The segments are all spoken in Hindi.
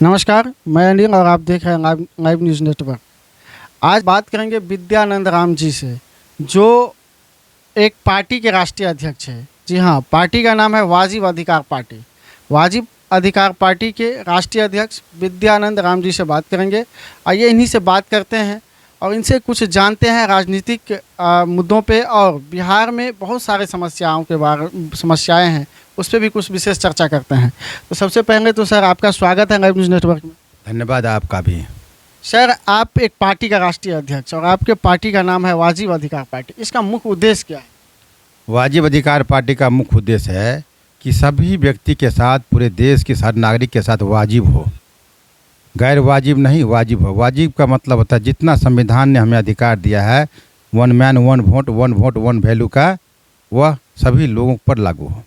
नमस्कार, मैं अनिल और आप देख रहे हैं लाइव न्यूज़ नेटवर्क। आज बात करेंगे विद्यानंद राम जी से, जो एक पार्टी के राष्ट्रीय अध्यक्ष है। जी हाँ, पार्टी का नाम है वाजिब अधिकार पार्टी। वाजिब अधिकार पार्टी के राष्ट्रीय अध्यक्ष विद्यानंद राम जी से बात करेंगे। आइए इन्हीं से बात करते हैं और इनसे कुछ जानते हैं राजनीतिक मुद्दों पे, और बिहार में बहुत सारे समस्याएं हैं, उस पर भी कुछ विशेष चर्चा करते हैं। तो सबसे पहले तो सर, आपका स्वागत है लाइव न्यूज़ नेटवर्क में। धन्यवाद आपका भी। सर, आप एक पार्टी का राष्ट्रीय अध्यक्ष और आपके पार्टी का नाम है वाजिब अधिकार पार्टी। इसका मुख्य उद्देश्य क्या है? वाजिब अधिकार पार्टी का मुख्य उद्देश्य है कि सभी व्यक्ति के साथ, पूरे देश के हर नागरिक के साथ वाजिब हो, गैर वाजिब नहीं, वाजिब हो। वाजिब का मतलब होता है जितना संविधान ने हमें अधिकार दिया है, one man one vote one value का, वह सभी लोगों पर लागू हो।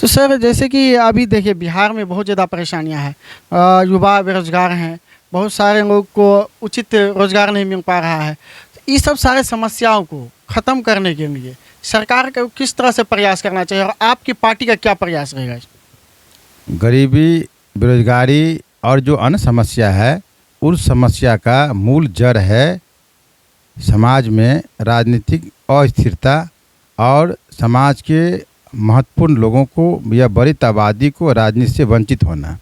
तो सर, जैसे कि अभी देखिए बिहार में बहुत ज़्यादा परेशानियां हैं, युवा बेरोजगार हैं, बहुत सारे लोग को उचित रोजगार नहीं मिल पा रहा है। तो ये सब सारे समस्याओं को ख़त्म करने के लिए सरकार को किस तरह से प्रयास करना चाहिए और आपकी पार्टी का क्या प्रयास रहेगा? गरीबी, बेरोजगारी और जो अन्य समस्या है, उस समस्या का मूल जड़ है समाज में राजनीतिक अस्थिरता और समाज के महत्वपूर्ण लोगों को या बड़ी आबादी को राजनीति से वंचित होना।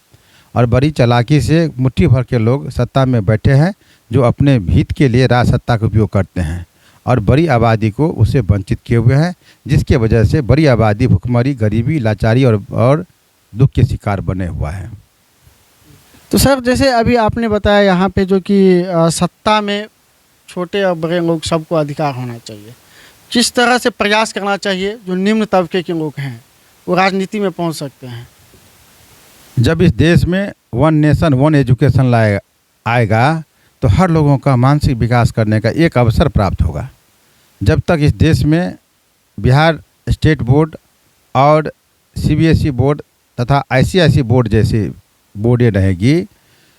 और बड़ी चालाकी से मुट्ठी भर के लोग सत्ता में बैठे हैं, जो अपने हित के लिए राज सत्ता का उपयोग करते हैं और बड़ी आबादी को उससे वंचित किए हुए हैं, जिसके वजह से बड़ी आबादी भुखमरी, गरीबी, लाचारी और दुख के शिकार बने हुआ है। तो सर, जैसे अभी आपने बताया यहाँ पे जो कि सत्ता में छोटे और बड़े लोग सबको अधिकार होना चाहिए, किस तरह से प्रयास करना चाहिए जो निम्न तबके के लोग हैं वो राजनीति में पहुंच सकते हैं? जब इस देश में वन नेशन वन एजुकेशन आएगा तो हर लोगों का मानसिक विकास करने का एक अवसर प्राप्त होगा। जब तक इस देश में बिहार स्टेट बोर्ड और सीबीएसई बोर्ड तथा आईसीआईसी बोर्ड जैसी बोर्डें रहेगी,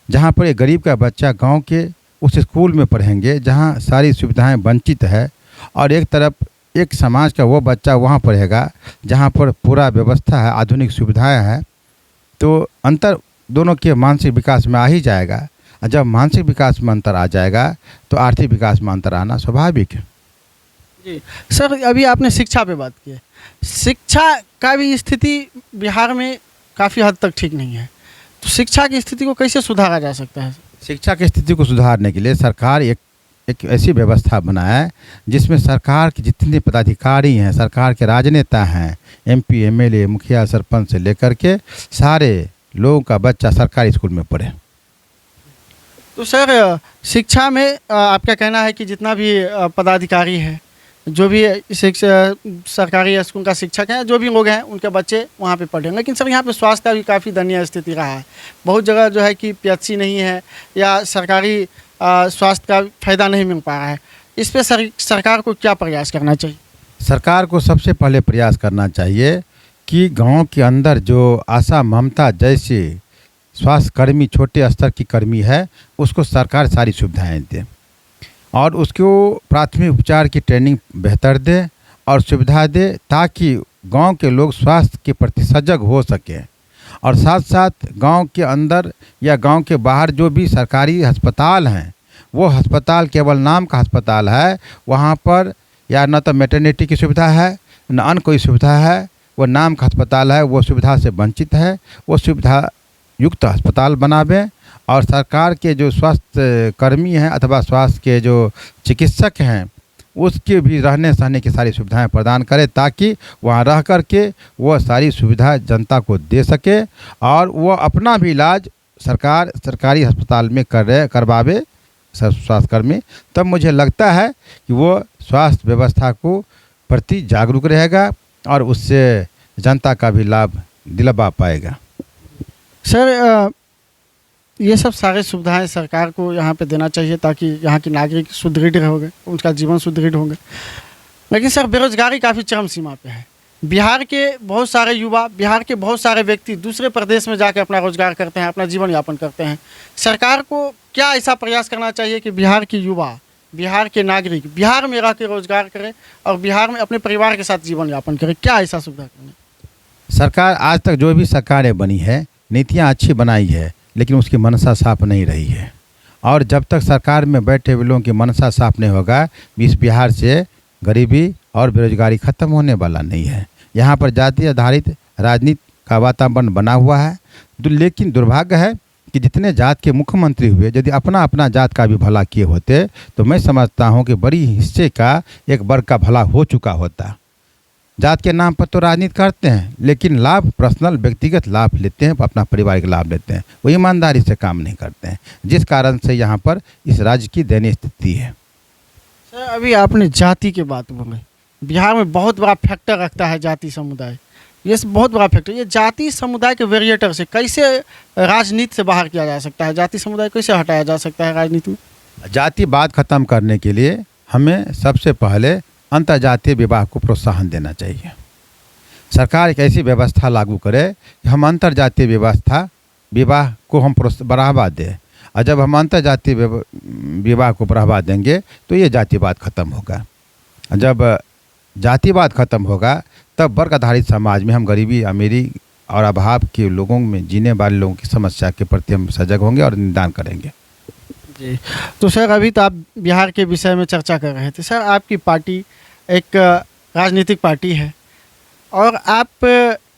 जहां पर एक गरीब का बच्चा गांव के उस स्कूल में पढ़ेंगे जहां सारी सुविधाएं वंचित है, और एक तरफ एक समाज का वो बच्चा वहाँ पढ़ेगा जहाँ पर पूरा व्यवस्था है, आधुनिक सुविधाएं हैं, तो अंतर दोनों के मानसिक विकास में आ ही जाएगा। और जब मानसिक विकास में अंतर आ जाएगा तो आर्थिक विकास में अंतर आना स्वाभाविक है। जी सर, अभी आपने शिक्षा पे बात की है। शिक्षा का भी स्थिति बिहार में काफ़ी हद तक ठीक नहीं है, तो शिक्षा की स्थिति को कैसे सुधारा जा सकता है? शिक्षा की स्थिति को सुधारने के लिए सरकार एक ऐसी व्यवस्था बनाए जिसमें सरकार के जितने पदाधिकारी हैं, सरकार के राजनेता हैं, एमपी, एमएलए, मुखिया, सरपंच से लेकर के सारे लोगों का बच्चा सरकारी स्कूल में पढ़े। तो सर, शिक्षा में आपका कहना है कि जितना भी पदाधिकारी है, जो भी सरकारी स्कूल का शिक्षक है, जो भी लोग हैं, उनके बच्चे वहाँ पे पढ़े। लेकिन सर, यहाँ पे स्वास्थ्य का भी काफ़ी दयनीय स्थिति रहा है। बहुत जगह जो है कि पीएचसी नहीं है या सरकारी स्वास्थ्य का फ़ायदा नहीं मिल पा रहा है। इस पे सरकार को क्या प्रयास करना चाहिए? सरकार को सबसे पहले प्रयास करना चाहिए कि गांव के अंदर जो आशा, ममता जैसे स्वास्थ्य कर्मी, छोटे स्तर की कर्मी है, उसको सरकार सारी सुविधाएं दे और उसको प्राथमिक उपचार की ट्रेनिंग बेहतर दे और सुविधा दे, ताकि गांव के लोग स्वास्थ्य के प्रति सजग हो सकें। और साथ साथ गांव के अंदर या गांव के बाहर जो भी सरकारी अस्पताल हैं, वो अस्पताल केवल नाम का अस्पताल है, वहाँ पर या न तो मैटरनिटी की सुविधा है, न अन्य कोई सुविधा है, वो नाम का अस्पताल है, वो सुविधा से वंचित है। वो सुविधा युक्त अस्पताल बनावे और सरकार के जो स्वास्थ्य कर्मी हैं अथवा स्वास्थ्य के जो चिकित्सक हैं, उसके भी रहने सहने की सारी सुविधाएं प्रदान करें, ताकि वहाँ रह कर के वो सारी सुविधा जनता को दे सके और वो अपना भी इलाज सरकारी अस्पताल में करवावे स्वास्थ्यकर्मी। तब मुझे लगता है कि वो स्वास्थ्य व्यवस्था को प्रति जागरूक रहेगा और उससे जनता का भी लाभ दिलवा पाएगा। सर, ये सब सारे सुविधाएं सरकार को यहाँ पे देना चाहिए ताकि यहाँ के नागरिक सुदृढ़ होंगे, उनका जीवन सुदृढ़ होंगे। लेकिन सर, बेरोजगारी काफ़ी चरम सीमा पे है। बिहार के बहुत सारे युवा, बिहार के बहुत सारे व्यक्ति दूसरे प्रदेश में जाकर अपना रोजगार करते हैं, अपना जीवन यापन करते हैं। सरकार को क्या ऐसा प्रयास करना चाहिए कि बिहार के युवा, बिहार के नागरिक बिहार में रह के रोजगार करें और बिहार में अपने परिवार के साथ जीवन यापन करें? क्या ऐसा सुविधा करना? सरकार आज तक जो भी सरकारें बनी है, नीतियाँ अच्छी बनाई है, लेकिन उसकी मंशा साफ नहीं रही है। और जब तक सरकार में बैठे हुए लोगों की मंशा साफ नहीं होगा, इस बिहार से गरीबी और बेरोजगारी खत्म होने वाला नहीं है। यहाँ पर जाति आधारित राजनीति का वातावरण बना हुआ है। लेकिन दुर्भाग्य है कि जितने जात के मुख्यमंत्री हुए, यदि अपना अपना जात का भी भला किए होते तो मैं समझता हूँ कि बड़ी हिस्से का एक वर्ग का भला हो चुका होता। जात के नाम पर तो राजनीति करते हैं, लेकिन लाभ पर्सनल व्यक्तिगत लाभ लेते हैं, अपना पारिवारिक लाभ लेते हैं, वो ईमानदारी से काम नहीं करते हैं, जिस कारण से यहाँ पर इस राज्य की दयनीय स्थिति है। सर अभी आपने जाति की बात बोली, बिहार में बहुत बड़ा फैक्टर रखता है जाति समुदाय, ये बहुत बड़ा फैक्टर। ये जाति समुदाय के वेरिएटर से कैसे राजनीति से बाहर किया जा सकता है, जाति समुदाय कैसे हटाया जा सकता है राजनीति में? जातिवाद खत्म करने के लिए हमें सबसे पहले अंतर्जातीय विवाह को प्रोत्साहन देना चाहिए। सरकार एक ऐसी व्यवस्था लागू करे कि हम अंतर्जातीय विवाह को हम बढ़ावा दें, और जब हम अंतर्जातीय विवाह को बढ़ावा देंगे तो ये जातिवाद खत्म होगा। जब जातिवाद खत्म होगा तब वर्ग आधारित समाज में हम गरीबी, अमीरी और अभाव के लोगों में जीने वाले लोगों की समस्या के प्रति हम सजग होंगे और निदान करेंगे। जी, तो सर अभी तो आप बिहार के विषय में चर्चा कर रहे थे। सर आपकी पार्टी एक राजनीतिक पार्टी है और आप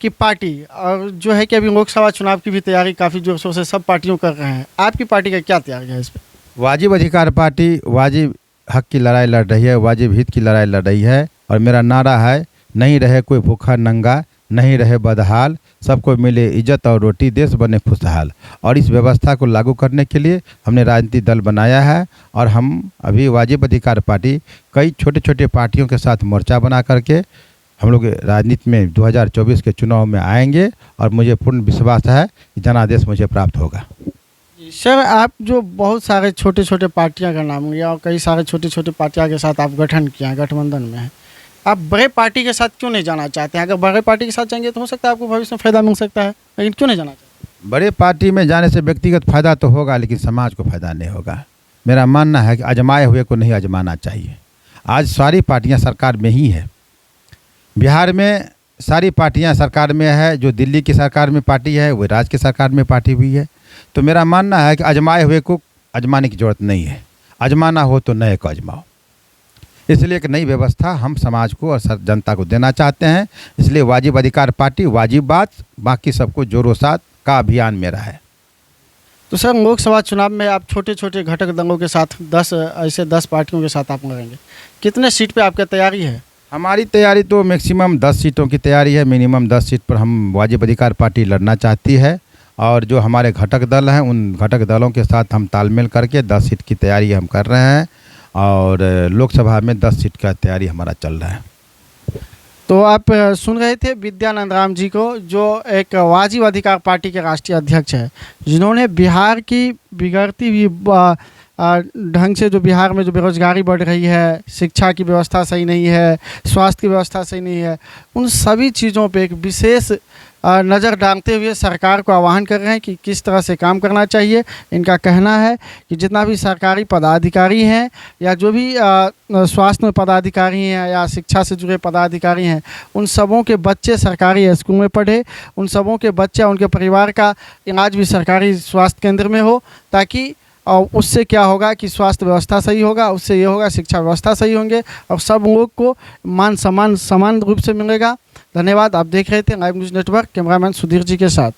की पार्टी और जो है कि अभी लोकसभा चुनाव की भी तैयारी काफ़ी जोर शोर से सब पार्टियों कर रहे हैं, आपकी पार्टी का क्या तैयारी है इस पर? वाजिब अधिकार पार्टी वाजिब हक की लड़ाई लड़ रही है, वाजिब हित की लड़ाई लड़ रही है, और मेरा नारा है नहीं रहे कोई भूखा नंगा, नहीं रहे बदहाल, सबको मिले इज्जत और रोटी, देश बने खुशहाल। और इस व्यवस्था को लागू करने के लिए हमने राजनीतिक दल बनाया है, और हम अभी वाजिब अधिकार पार्टी कई छोटे छोटे पार्टियों के साथ मोर्चा बना करके हम लोग राजनीति में 2024 के चुनाव में आएंगे, और मुझे पूर्ण विश्वास है कि जनादेश मुझे प्राप्त होगा। सर आप जो बहुत सारे छोटे छोटे पार्टियां का नाम लिया और कई सारे छोटे छोटे पार्टियां के साथ आप गठन किया, गठबंधन में है, आप बड़े पार्टी के साथ क्यों नहीं जाना चाहते हैं? अगर बड़े पार्टी के साथ जाएंगे तो हो सकता है आपको भविष्य में फ़ायदा मिल सकता है, लेकिन क्यों नहीं जाना चाहते? बड़े पार्टी में जाने से व्यक्तिगत फायदा तो होगा, लेकिन समाज को फायदा नहीं होगा। मेरा मानना है कि आजमाए हुए को नहीं आजमाना चाहिए। आज सारी पार्टियां सरकार में ही है, बिहार में सारी पार्टियां सरकार में है। जो दिल्ली की सरकार में पार्टी है वो राज्य की सरकार में पार्टी हुई है। तो मेरा मानना है कि आजमाए हुए को आजमाने की ज़रूरत नहीं है, आजमाना हो तो नए को आजमाओ। इसलिए एक नई व्यवस्था हम समाज को और जनता को देना चाहते हैं। इसलिए वाजिब अधिकार पार्टी, वाजिब बात, बाकी सबको जोरों साथ का अभियान मेरा है। तो सर लोकसभा चुनाव में आप छोटे छोटे घटक दलों के साथ 10 पार्टियों के साथ आप लड़ेंगे, कितने सीट पे आपकी तैयारी है? हमारी तैयारी तो मैक्सिमम 10 सीटों की तैयारी है। मिनिमम 10 सीट पर हम वाजिब अधिकार पार्टी लड़ना चाहती है, और जो हमारे घटक दल हैं उन घटक दलों के साथ हम तालमेल करके 10 सीट की तैयारी हम कर रहे हैं, और लोकसभा में 10 सीट का तैयारी हमारा चल रहा है। तो आप सुन रहे थे विद्यानंद राम जी को, जो एक वाजिब अधिकार पार्टी के राष्ट्रीय अध्यक्ष है, जिन्होंने बिहार की बिगड़ती हुई ढंग से जो बिहार में जो बेरोजगारी बढ़ रही है, शिक्षा की व्यवस्था सही नहीं है, स्वास्थ्य की व्यवस्था सही नहीं है, उन सभी चीज़ों पे एक विशेष नज़र डालते हुए सरकार को आह्वान कर रहे हैं कि किस तरह से काम करना चाहिए। इनका कहना है कि जितना भी सरकारी पदाधिकारी हैं या जो भी स्वास्थ्य में पदाधिकारी हैं या शिक्षा से जुड़े पदाधिकारी हैं, उन सबों के बच्चे सरकारी स्कूल में पढ़े, उन सबों के बच्चे उनके परिवार का इलाज भी सरकारी स्वास्थ्य केंद्र में हो, ताकि और उससे क्या होगा कि स्वास्थ्य व्यवस्था सही होगा, उससे ये होगा शिक्षा व्यवस्था सही होंगे और सब लोग को मान सम्मान समान रूप से मिलेगा। धन्यवाद। आप देख रहे थे live news network, cameraman Sudhir ji के साथ।